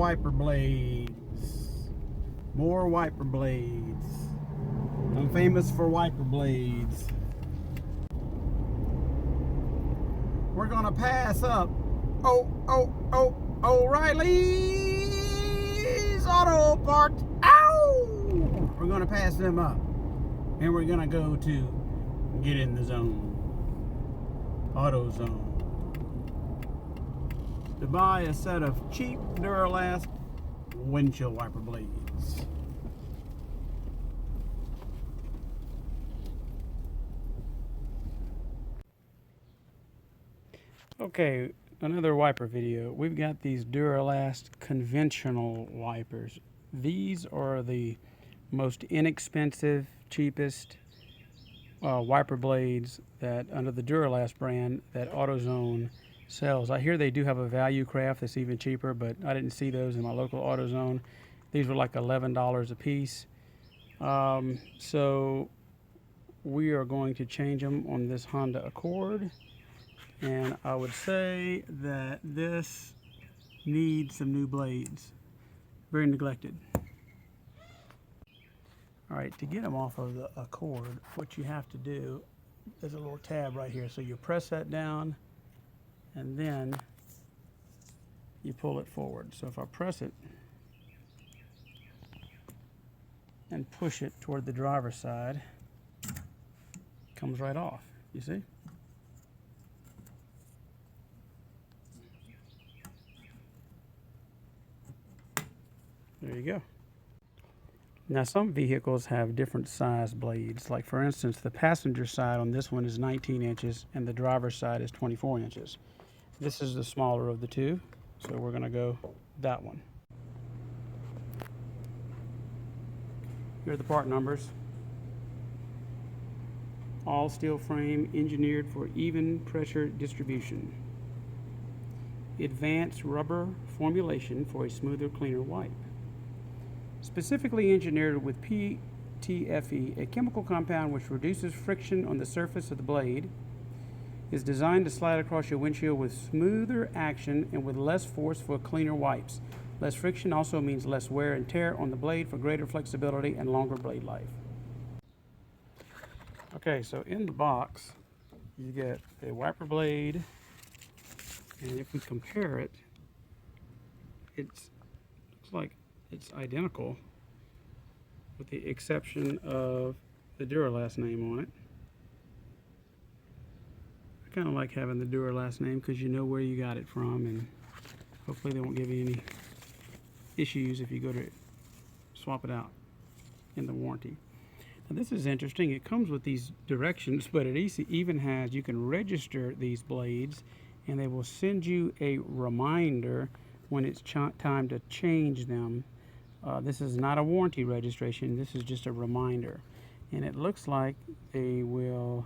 wiper blades. More wiper blades. I'm famous for wiper blades. We're gonna pass up O'Reilly's Auto Parts. Ow! We're gonna pass them up, and we're gonna go to Get in the Zone, Auto Zone, to buy a set of cheap Duralast windshield wiper blades. Okay, another wiper video. We've got these Duralast conventional wipers. These are the most inexpensive, cheapest wiper blades that under the Duralast brand that AutoZone sells. I hear they do have a value craft that's even cheaper, but I didn't see those in my local AutoZone. These were like $11 a piece. So we are going to change them on this Honda Accord. And I would say that this needs some new blades. Very neglected. All right, to get them off of the Accord, what you have to do, there's a little tab right here. So you press that down and then you pull it forward. So if I press it and push it toward the driver's side, it comes right off, you see? There you go. Now some vehicles have different size blades. Like for instance, the passenger side on this one is 19 inches and the driver's side is 24 inches. This is the smaller of the two, so we're gonna go that one. Here are the part numbers. All steel frame, engineered for even pressure distribution. Advanced rubber formulation for a smoother, cleaner wipe. Specifically engineered with PTFE, a chemical compound which reduces friction on the surface of the blade, is designed to slide across your windshield with smoother action and with less force for cleaner wipes. Less friction also means less wear and tear on the blade for greater flexibility and longer blade life. Okay, so in the box, you get a wiper blade, and if we compare it, looks like it's identical with the exception of the Duralast name on it. I kind of like having the Duralast name because you know where you got it from, and hopefully they won't give you any issues if you go to swap it out in the warranty. Now this is interesting. It comes with these directions, but it even has, you can register these blades and they will send you a reminder when it's time to change them. This is not a warranty registration, this is just a reminder. And it looks like they will,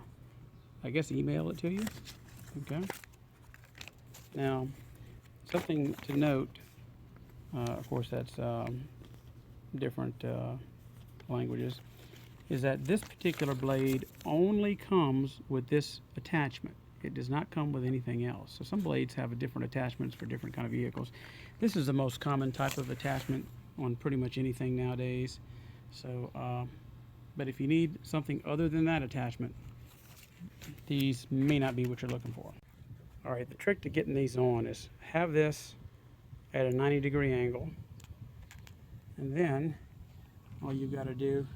I guess, email it to you. Okay. Now, something to note, of course that's different languages, is that this particular blade only comes with this attachment. It does not come with anything else. So some blades have different attachments for different kind of vehicles. This is the most common type of attachment on pretty much anything nowadays. So, but if you need something other than that attachment, these may not be what you're looking for. All right, the trick to getting these on is have this at a 90-degree angle, and then all you've got to do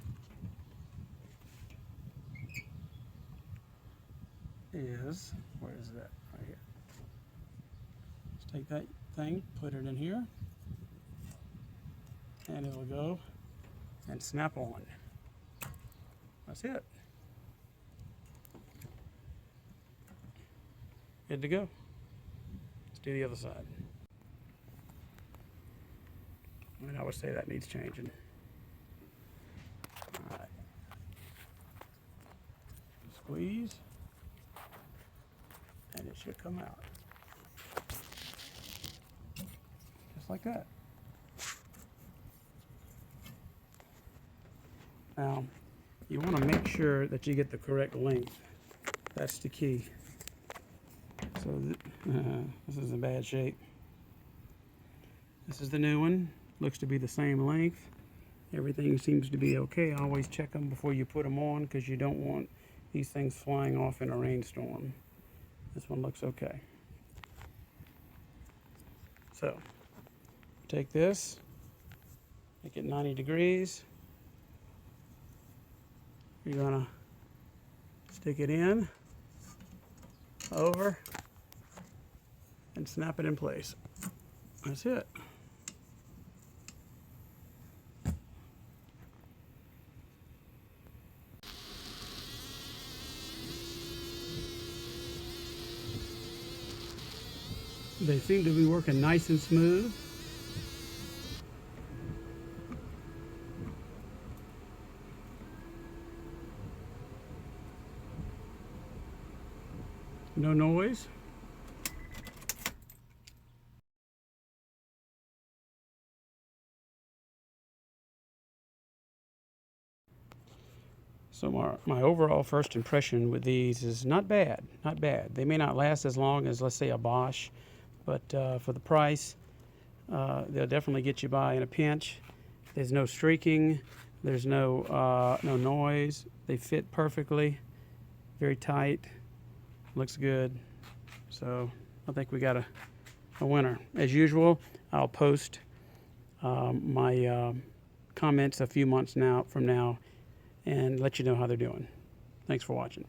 is, where is that? Right here. Just take that thing, put it in here, and it'll go and snap on. That's it. Good to go. Let's do the other side. And I would say that needs changing. All right. Squeeze, and it should come out. Just like that. Now, you want to make sure that you get the correct length. That's the key. So this is in bad shape. This is the new one. Looks to be the same length. Everything seems to be okay. Always check them before you put them on because you don't want these things flying off in a rainstorm. This one looks okay. So, take this, make it 90 degrees. You're gonna stick it in, over, and snap it in place. That's it. They seem to be working nice and smooth. No noise. So my overall first impression with these is not bad, not bad. They may not last as long as, let's say, a Bosch, but for the price, they'll definitely get you by in a pinch. There's no streaking, there's no noise. They fit perfectly, very tight, looks good. So I think we got a winner. As usual, I'll post my comments a few months from now and let you know how they're doing. Thanks for watching.